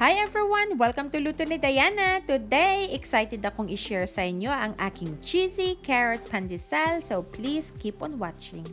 Hi everyone! Welcome to Luto ni Diana! Today, excited akong i-share sa inyo ang aking cheesy carrot pandesal, so please keep on watching.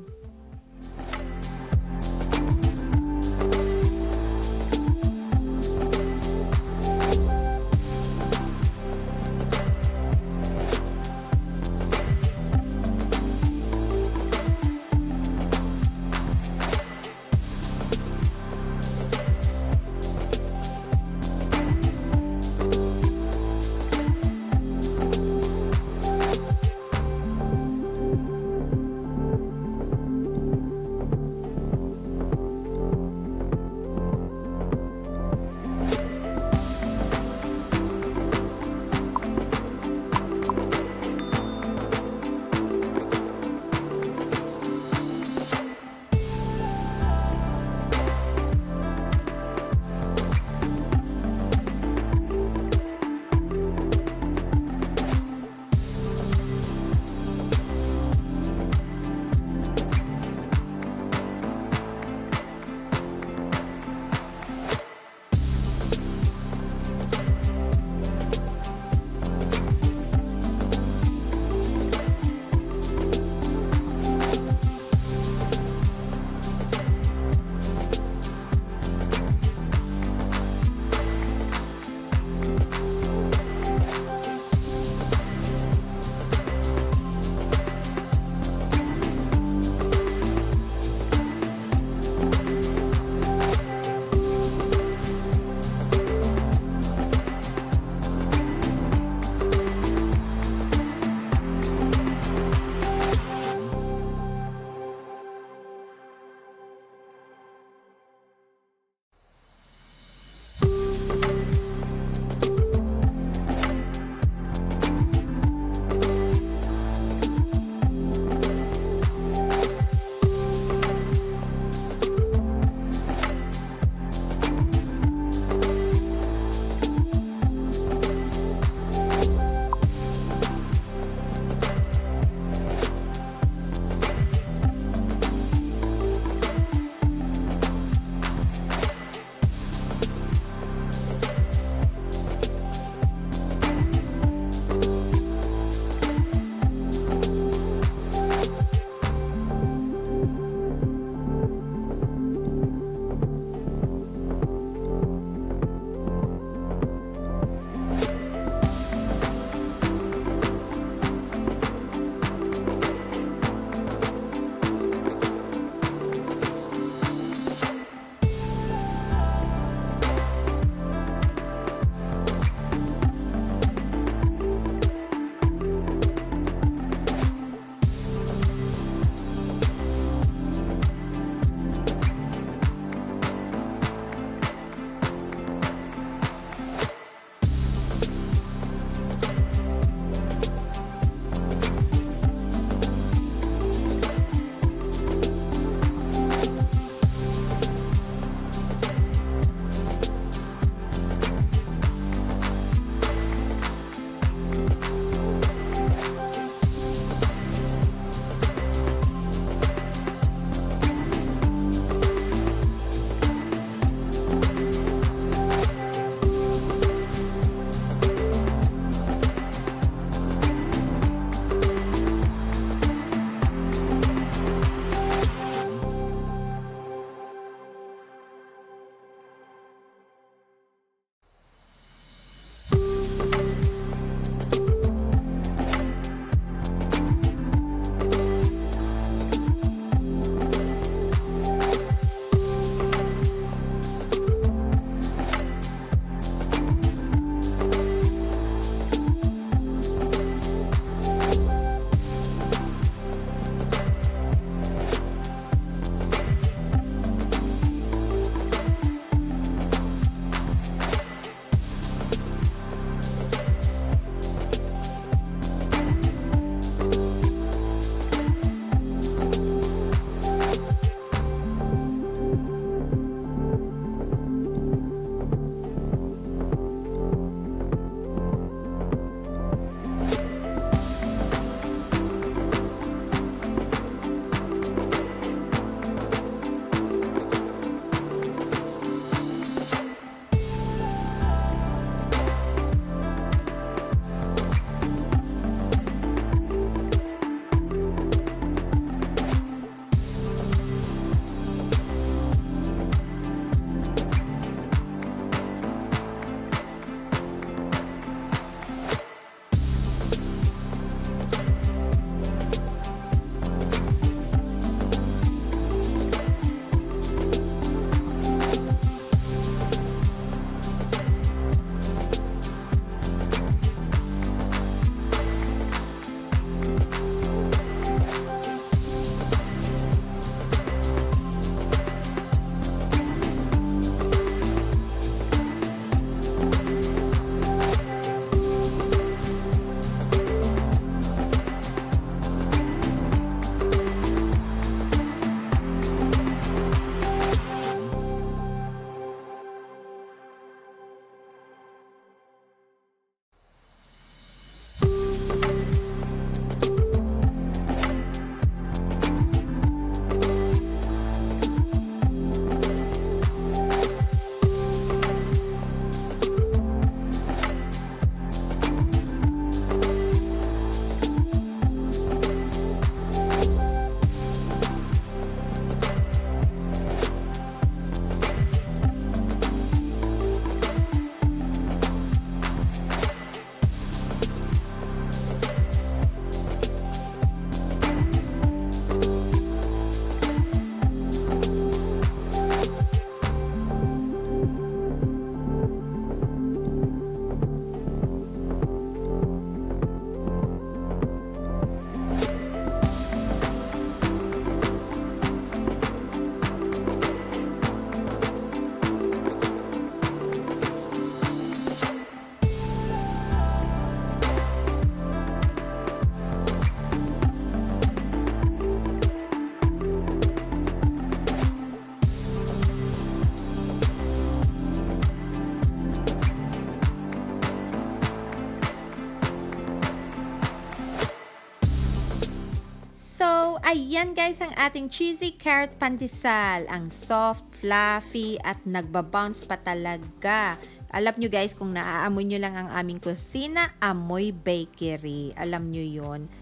Ayan guys ang ating cheesy carrot pandesal. Ang soft, fluffy at nagbabounce pa talaga. Alam nyo guys, kung naaamoy nyo lang ang aming kusina, amoy bakery. Alam nyo yun.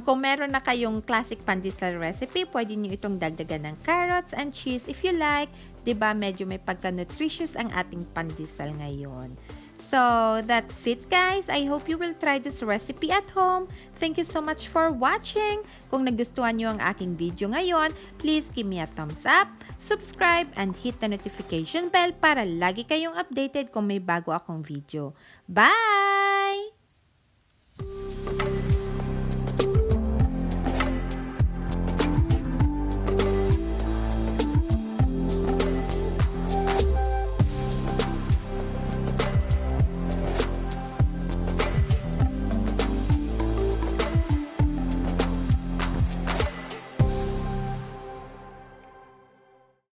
Kung meron na kayong classic pandesal recipe, pwede nyo itong dagdagan ng carrots and cheese if you like. Diba medyo may pagka-nutritious ang ating pandesal ngayon. So, that's it guys. I hope you will try this recipe at home. Thank you so much for watching. Kung nagustuhan nyo ang aking video ngayon, please give me a thumbs up, subscribe, and hit the notification bell para lagi kayong updated kung may bago akong video. Bye!